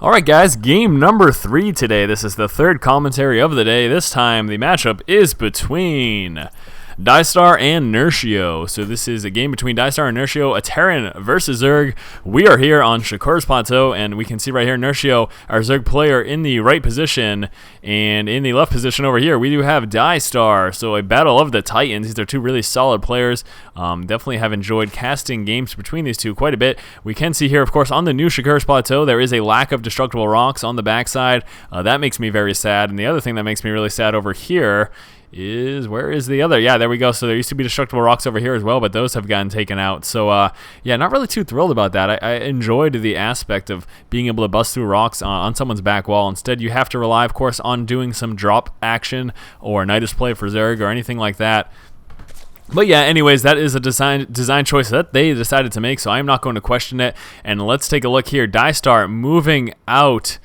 Alright guys, game number 3 today. This is the third commentary of the day. This time the matchup is between DieStar and Nerchio. So this is a game between DieStar and Nerchio, a Terran versus Zerg. We are here on Shakur's Plateau, and we can see right here Nerchio, our Zerg player, in the right position, and in the left position over here we do have DieStar. So a battle of the Titans. These are two really solid players. Definitely have enjoyed casting games between these two quite a bit. We can see here, of course, on the new Shakur's Plateau, there is a lack of destructible rocks on the backside. That makes me very sad. And the other thing that makes me really sad over here is, where is the other? Yeah, there we go. So there used to be destructible rocks over here as well, but those have gotten taken out. So yeah, not really too thrilled about that. I enjoyed the aspect of being able to bust through rocks on someone's back wall. Instead, you have to rely, of course, on doing some drop action or Nidus play for Zerg or anything like that. But yeah, anyways, that is a design choice that they decided to make, so I'm not going to question it. And let's take a look here. DieStar moving out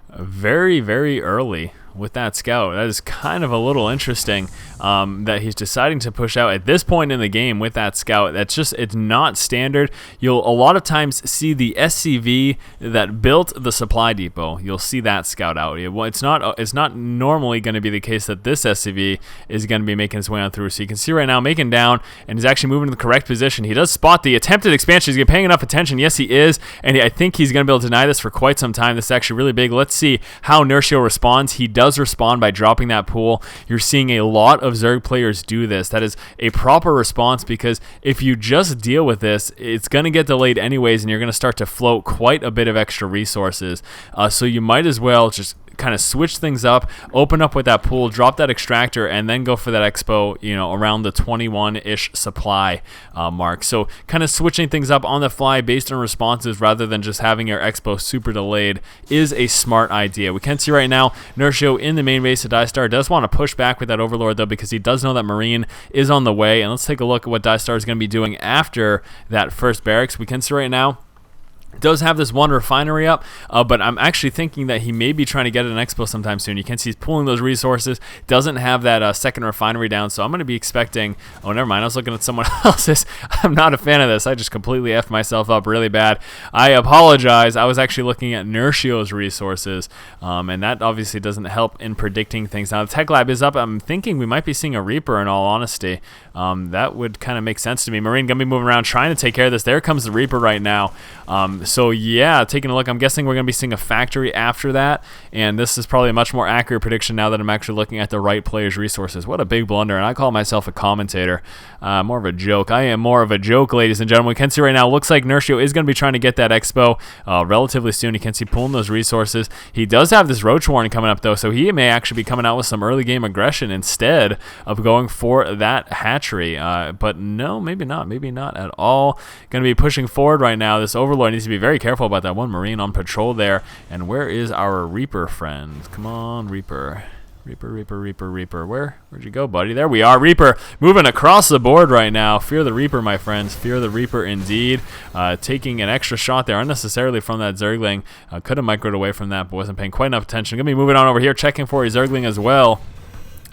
very, very early with that scout. That is kind of a little interesting that he's deciding to push out at this point in the game with that scout. It's not standard. You'll a lot of times see the SCV that built the supply depot. You'll see that scout out. It's not normally going to be the case that this SCV is going to be making its way on through. So you can see right now making down, and he's actually moving to the correct position. He does spot the attempted expansion. He's paying enough attention. Yes, he is, and I think he's going to be able to deny this for quite some time. This is actually really big. Let's see how Nerchio responds. He does respond by dropping that pool. You're seeing a lot of Zerg players do this. That is a proper response, because if you just deal with this, it's going to get delayed anyways, and you're going to start to float quite a bit of extra resources. So you might as well just kind of switch things up, open up with that pool, drop that extractor, and then go for that expo, around the 21-ish supply mark. So kind of switching things up on the fly based on responses rather than just having your expo super delayed is a smart idea. We can see right now Nerchio in the main base of DieStar does want to push back with that Overlord though, because he does know that Marine is on the way. And let's take a look at what DieStar is going to be doing after that first barracks. We can see right now does have this one refinery up, but I'm actually thinking that he may be trying to get an expo sometime soon. You can see he's pulling those resources, doesn't have that second refinery down, so I'm going to be expecting, oh, never mind, I was looking at someone else's. I'm not a fan of this. I just completely effed myself up really bad. I apologize. I was actually looking at Nerchio's resources, and that obviously doesn't help in predicting things. Now, the Tech Lab is up. I'm thinking we might be seeing a Reaper, in all honesty. That would kind of make sense to me. Marine going to be moving around trying to take care of this. There comes the Reaper right now. So yeah, taking a look, I'm guessing we're going to be seeing a factory after that, and this is probably a much more accurate prediction now that I'm actually looking at the right player's resources. What a big blunder, and I call myself a commentator. More of a joke. I am more of a joke, ladies and gentlemen. We can see right now, looks like Nerchio is going to be trying to get that expo relatively soon. You can see pulling those resources. He does have this roach warning coming up though, so he may actually be coming out with some early game aggression instead of going for that hatchery. But no, maybe not at all. Going to be pushing forward right now. This Overlord needs to be very careful about that one Marine on patrol there. And where is our Reaper friend? Come on, Reaper. Reaper. Where'd you go, buddy? There we are. Reaper moving across the board right now. Fear the Reaper, my friends. Fear the Reaper indeed. Taking an extra shot there unnecessarily from that Zergling. Could have microed away from that, but wasn't paying quite enough attention. Gonna be moving on over here, checking for a Zergling as well.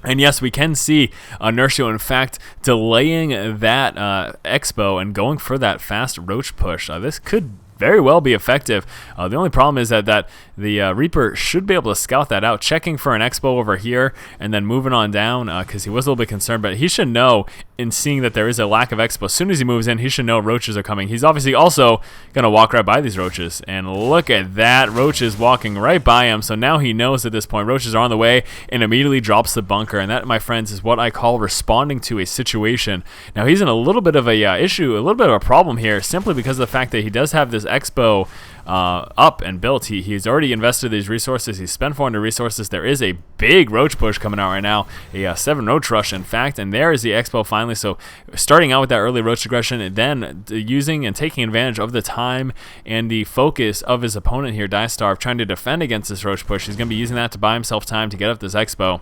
And yes, we can see Nerchio, in fact, delaying that expo and going for that fast roach push. This could very well be effective. The only problem is that the Reaper should be able to scout that out, checking for an expo over here, and then moving on down, because he was a little bit concerned, but he should know, in seeing that there is a lack of expo, as soon as he moves in, he should know roaches are coming. He's obviously also going to walk right by these roaches, and look at that, roaches walking right by him, so now he knows at this point roaches are on the way, and immediately drops the bunker, and that, my friends, is what I call responding to a situation. Now, he's in a little bit of a issue, a little bit of a problem here, simply because of the fact that he does have this expo up and built. He's already invested these resources. He's spent 400 resources. There is a big roach push coming out right now, a 7 roach rush, in fact, and there is the expo finally. So starting out with that early roach aggression, and then using and taking advantage of the time and the focus of his opponent here, DieStar, trying to defend against this roach push. He's going to be using that to buy himself time to get up this expo.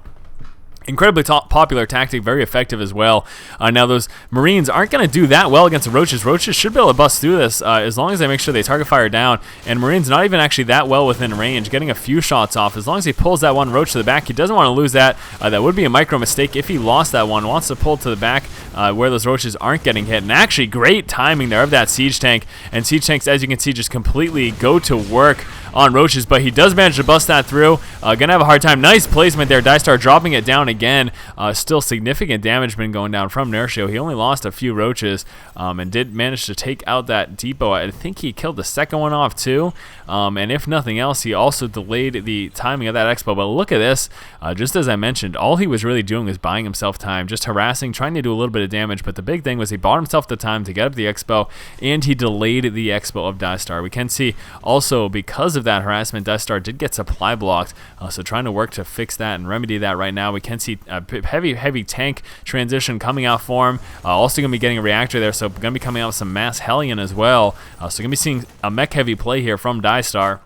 Incredibly popular tactic, very effective as well. Now, those Marines aren't going to do that well against the Roaches. Roaches should be able to bust through this as long as they make sure they target fire down. And Marine's not even actually that well within range, getting a few shots off. As long as he pulls that one Roach to the back, he doesn't want to lose that. That would be a micro mistake if he lost that one. Wants to pull to the back where those Roaches aren't getting hit. And actually, great timing there of that Siege Tank. And Siege Tanks, as you can see, just completely go to work on roaches, but he does manage to bust that through. Gonna have a hard time. Nice placement there. DieStar dropping it down again. Still significant damage been going down from Nerchio. He only lost a few roaches and did manage to take out that depot. I think he killed the second one off too. And if nothing else, he also delayed the timing of that expo. But look at this. Just as I mentioned, all he was really doing was buying himself time, just harassing, trying to do a little bit of damage. But the big thing was he bought himself the time to get up the expo, and he delayed the expo of DieStar. We can see also because of that harassment, DieStar did get supply blocked. So trying to work to fix that and remedy that right now. We can see a heavy tank transition coming out for him. Also going to be getting a reactor there, so going to be coming out with some mass Hellion as well. So going to be seeing a mech heavy play here from DieStar.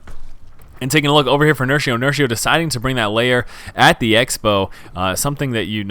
And taking a look over here for Nerchio. Nerchio deciding to bring that layer at the expo, something that you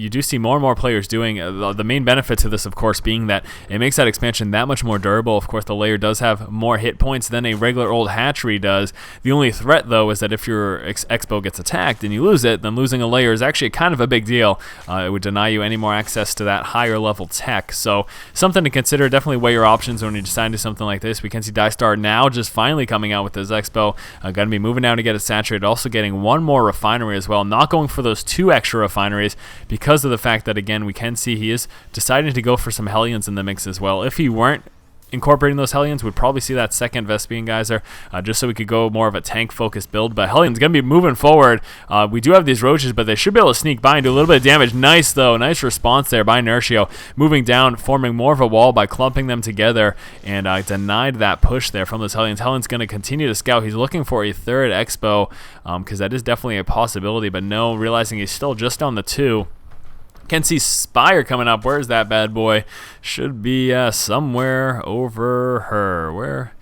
do see more and more players doing. The main benefit to this, of course, being that it makes that expansion that much more durable. Of course, the layer does have more hit points than a regular old hatchery does. The only threat, though, is that if your expo gets attacked and you lose it, then losing a layer is actually kind of a big deal. It would deny you any more access to that higher level tech. So something to consider. Definitely weigh your options when you decide to do something like this. We can see DieStar now just finally coming out with his expo. Going to be moving down to get it saturated, also getting one more refinery as well, not going for those 2 extra refineries because of the fact that, again, we can see he is deciding to go for some Hellions in the mix as well. If he weren't incorporating those Hellions, we'd probably see that second Vespian geyser, just so we could go more of a tank-focused build. But Hellion's going to be moving forward. We do have these roaches, but they should be able to sneak by and do a little bit of damage. Nice, though. Nice response there by Nerchio. Moving down, forming more of a wall by clumping them together, and denied that push there from those Hellions. Hellion's going to continue to scout. He's looking for a third expo, because that is definitely a possibility, but no, realizing he's still just on the 2. Can see Spire coming up. Where's that bad boy? Should be somewhere over her. Where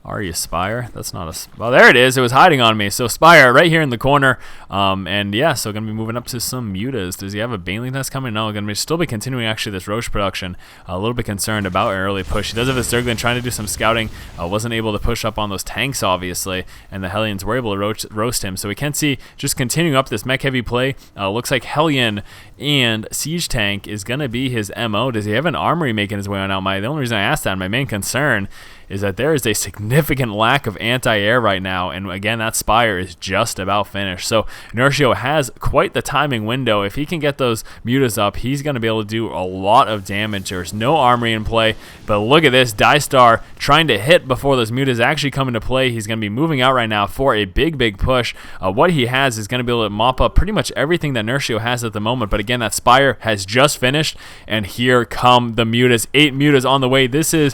are you, Spire? That's not a... Well, there it is. It was hiding on me. So Spire right here in the corner. And yeah, so going to be moving up to some mutas. Does he have a Baneling that's coming? No, going to still be continuing actually this Roach production. A little bit concerned about an early push. He does have his Zerglin trying to do some scouting. Wasn't able to push up on those tanks, obviously. And the Hellions were able to roast him. So we can see just continuing up this mech heavy play. Looks like Hellion and Siege Tank is going to be his MO. Does he have an armory making his way on out? The only reason I asked that, my main concern, is that there is a significant lack of anti-air right now, and again, that Spire is just about finished. So Nerchio has quite the timing window. If he can get those mutas up, he's going to be able to do a lot of damage. There's no armory in play, but look at this, DieStar trying to hit before those mutas actually come into play. He's going to be moving out right now for a big push. What he has is going to be able to mop up pretty much everything that Nerchio has at the moment, but again, that Spire has just finished, and here come the mutas. 8 mutas on the way. This is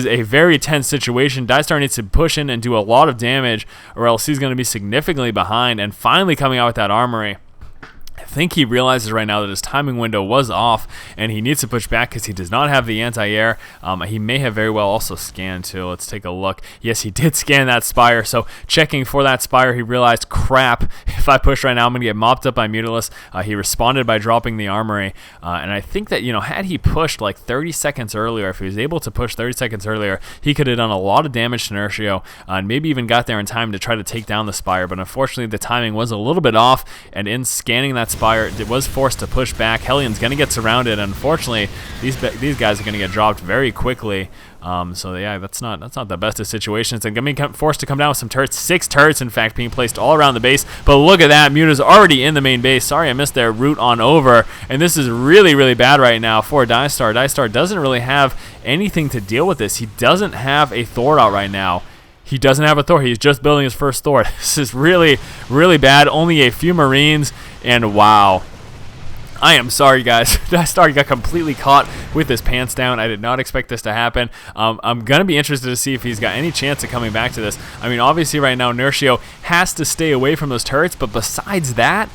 a very tense situation. DieStar needs to push in and do a lot of damage, or else he's going to be significantly behind, and finally coming out with that armory. I think he realizes right now that his timing window was off, and he needs to push back because he does not have the anti-air. He may have very well also scanned too. Let's take a look. Yes, he did scan that Spire, so checking for that Spire, he realized, crap, if I push right now, I'm going to get mopped up by Mutalisk. He responded by dropping the armory, and I think that, had he pushed like 30 seconds earlier, if he was able to push 30 seconds earlier, he could have done a lot of damage to Nerchio, and maybe even got there in time to try to take down the Spire, but unfortunately the timing was a little bit off, and in scanning that Spire, it was forced to push back. Hellion's going to get surrounded. Unfortunately, these guys are going to get dropped very quickly. So yeah, that's not the best of situations. And going to be forced to come down with some turrets. 6 turrets, in fact, being placed all around the base. But look at that, Muta's already in the main base. Sorry, I missed their route on over. And this is really bad right now for DieStar. DieStar doesn't really have anything to deal with this. He doesn't have a Thor out right now. He doesn't have a Thor. He's just building his first Thor. This is really bad. Only a few Marines, and wow. I am sorry, guys. DieStar got completely caught with his pants down. I did not expect this to happen. I'm going to be interested to see if he's got any chance of coming back to this. I mean, obviously right now, Nerchio has to stay away from those turrets, but besides that,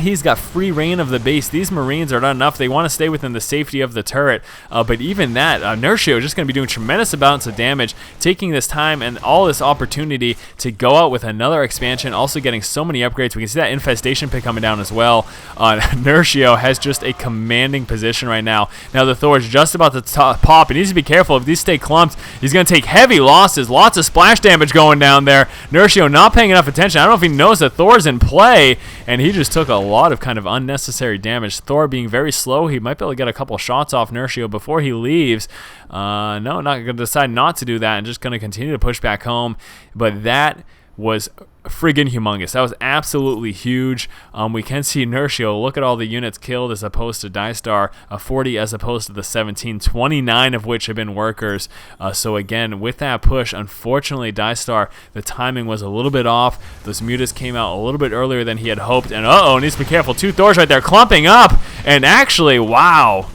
he's got free reign of the base. These Marines are not enough. They want to stay within the safety of the turret. But even that, Nerchio is just going to be doing tremendous amounts of damage, taking this time and all this opportunity to go out with another expansion, also getting so many upgrades. We can see that infestation pit coming down as well. Nerchio has just a commanding position right now. Now the Thor is just about to pop. He needs to be careful. If these stay clumped, he's going to take heavy losses. Lots of splash damage going down there. Nerchio not paying enough attention. I don't know if he knows that Thor's in play, and he just took a lot of kind of unnecessary damage. Thor being very slow, he might be able to get a couple shots off Nerchio before he leaves. No, not going to decide not to do that and just going to continue to push back home. But that was friggin' humongous. That was absolutely huge. We can see Nerchio, look at all the units killed as opposed to DieStar, 40 as opposed to the 17, 29 of which have been workers. So again, with that push, unfortunately DieStar, the timing was a little bit off. Those mutas came out a little bit earlier than he had hoped, and needs to be careful. 2 Thors right there clumping up, and actually, wow.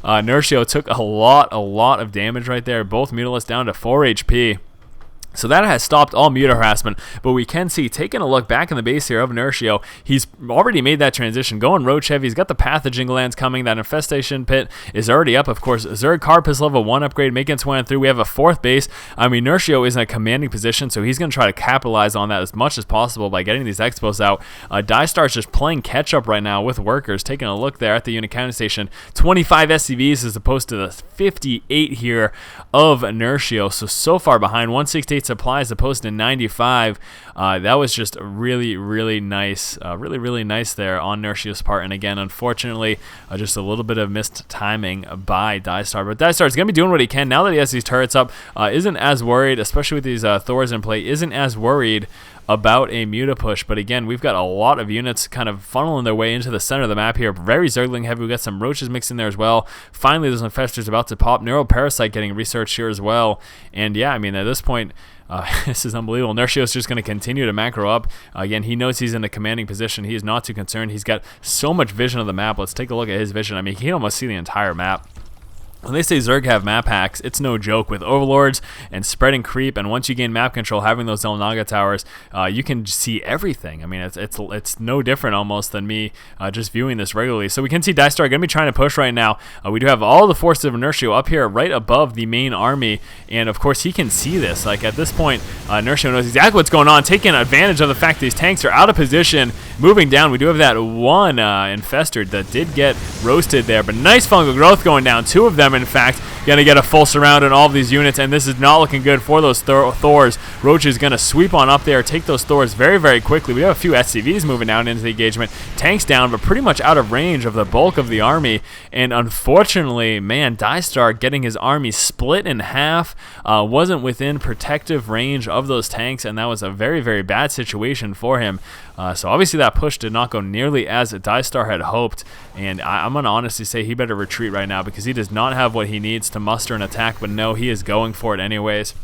Nerchio took a lot of damage right there. Both mutalisks down to 4 HP. So that has stopped all muta harassment, but we can see, taking a look back in the base here of Nerchio, he's already made that transition, going roach heavy. He's got the pathogen glands coming. That infestation pit is already up, of course. Zerg Carapace level 1 upgrade, making its way through. We have a 4th base. I mean, Nerchio is in a commanding position, so he's going to try to capitalize on that as much as possible by getting these expos out. DieStar is just playing catch-up right now with workers. Taking a look there at the unit counting station, 25 SCVs as opposed to the 58 here of Nerchio. So far behind, 168 supply as opposed to 95. That was just really nice, really nice there on Nerchio's part. And again, unfortunately, just a little bit of missed timing by DieStar. But DieStar is going to be doing what he can now that he has these turrets up. Isn't as worried, especially with these Thors in play, isn't as worried about a muta push. But again, we've got a lot of units kind of funneling their way into the center of the map here. Very Zergling heavy. We've got some roaches mixed in there as well. Finally, those infestors about to pop. Neuroparasite getting researched here as well. And yeah, I mean, at this point, this is unbelievable. Nerchio is just going to continue to macro up. Again, he knows he's in a commanding position. He is not too concerned. He's got so much vision of the map. Let's take a look at his vision. I mean, he can almost see the entire map. When they say Zerg have map hacks, it's no joke. With overlords and spreading creep, and once you gain map control, having those Zelnaga towers, you can see everything. I mean, it's no different almost than me just viewing this regularly. So we can see DieStar going to be trying to push right now. We do have all the forces of Nerchio up here right above the main army, and of course he can see this. Like at this point, Nerchio knows exactly what's going on, taking advantage of the fact these tanks are out of position, moving down. We do have that one infestor that did get roasted there, but nice fungal growth going down. 2 of them, in fact, going to get a full surround on all of these units, and this is not looking good for those Thors. Roach is going to sweep on up there, take those Thors very quickly. We have a few SCVs moving down into the engagement. Tanks down, but pretty much out of range of the bulk of the army, and unfortunately, man, DieStar getting his army split in half, wasn't within protective range of those tanks, and that was a very bad situation for him. So obviously that push did not go nearly as DieStar had hoped, and I'm going to honestly say he better retreat right now because he does not have what he needs to muster an attack, but no, he is going for it anyways.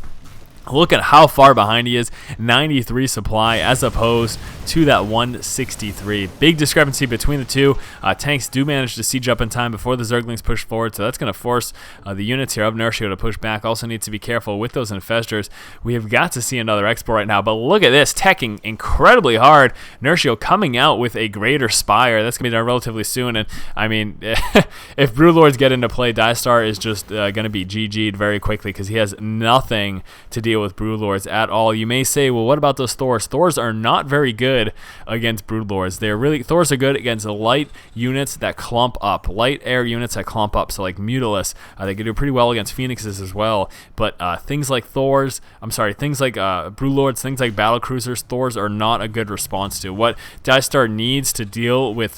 Look at how far behind he is, 93 supply as opposed to that 163. Big discrepancy between the two. Tanks do manage to siege up in time before the Zerglings push forward, so that's going to force the units here of Nerchio to push back. Also needs to be careful with those infestors. We have got to see another expo right now, but look at this, teching incredibly hard. Nerchio coming out with a greater spire. That's going to be done relatively soon, and I mean, if Broodlords get into play, DieStar is just going to be GG'd very quickly because he has nothing to deal with Broodlords at all. You may say, well, what about those Thors? Thors are not very good against Broodlords. Thors are good against light units that clump up, light air units that clump up. So like Mutalisks, they can do pretty well against Phoenixes as well. But things like Broodlords, things like battle cruisers, Thors are not a good response to. What DieStar needs to deal with,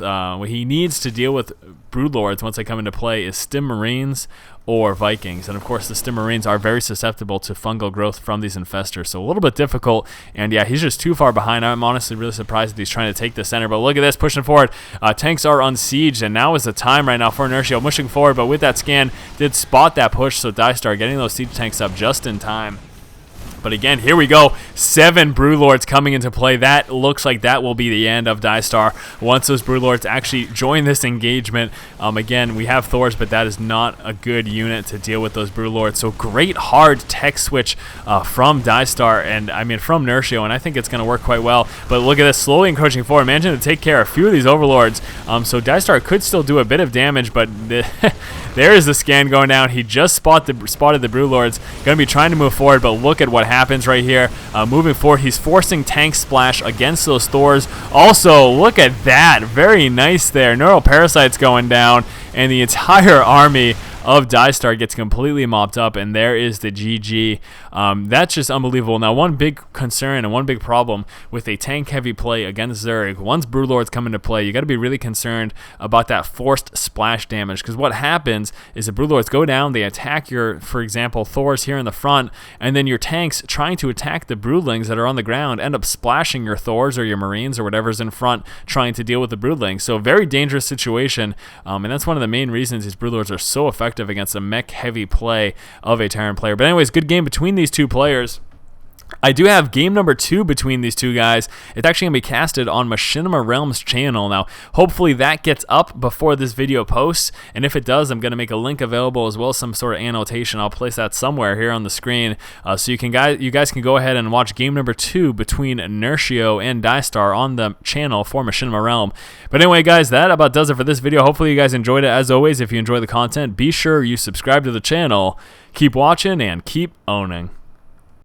Broodlords once they come into play is Stim Marines or Vikings, and of course the Stim Marines are very susceptible to fungal growth from these infestors, so a little bit difficult. And yeah, he's just too far behind. I'm honestly really surprised that he's trying to take the center, but look at this, pushing forward. Tanks are unsieged, and now is the time right now for Nerchio pushing forward, but with that scan did spot that push, so DieStar getting those siege tanks up just in time. But again, here we go. 7 Broodlords coming into play. That looks like that will be the end of DieStar once those Broodlords actually join this engagement. Again, we have Thors, but that is not a good unit to deal with those Broodlords. So great hard tech switch from DieStar, and I mean from Nerchio, and I think it's going to work quite well. But look at this, slowly encroaching forward, managing to take care of a few of these Overlords. So DieStar could still do a bit of damage, but there is the scan going down. He just spotted the Broodlords. Going to be trying to move forward, but look at what happens right here. Moving forward, he's forcing tank splash against those Thors. Also, look at that. Very nice there. Neural Parasites going down, and the entire army of DieStar gets completely mopped up, and there is the GG. That's just unbelievable. Now, one big concern and one big problem with a tank-heavy play against Zerg, once Broodlords come into play, you got to be really concerned about that forced splash damage, because what happens is the Broodlords go down, they attack your, for example, Thors here in the front, and then your tanks trying to attack the Broodlings that are on the ground end up splashing your Thors or your Marines or whatever's in front trying to deal with the Broodlings. So very dangerous situation, and that's one of the main reasons these Broodlords are so effective against a mech-heavy play of a Terran player. But anyways, good game between these two players. I do have game number 2 between these two guys. It's actually going to be casted on Machinima Realms channel. Now, hopefully that gets up before this video posts, and if it does, I'm going to make a link available as well as some sort of annotation. I'll place that somewhere here on the screen, so you guys can go ahead and watch game number 2 between Nerchio and DieStar on the channel for Machinima Realm. But anyway, guys, that about does it for this video. Hopefully you guys enjoyed it. As always, if you enjoy the content, be sure you subscribe to the channel. Keep watching and keep owning.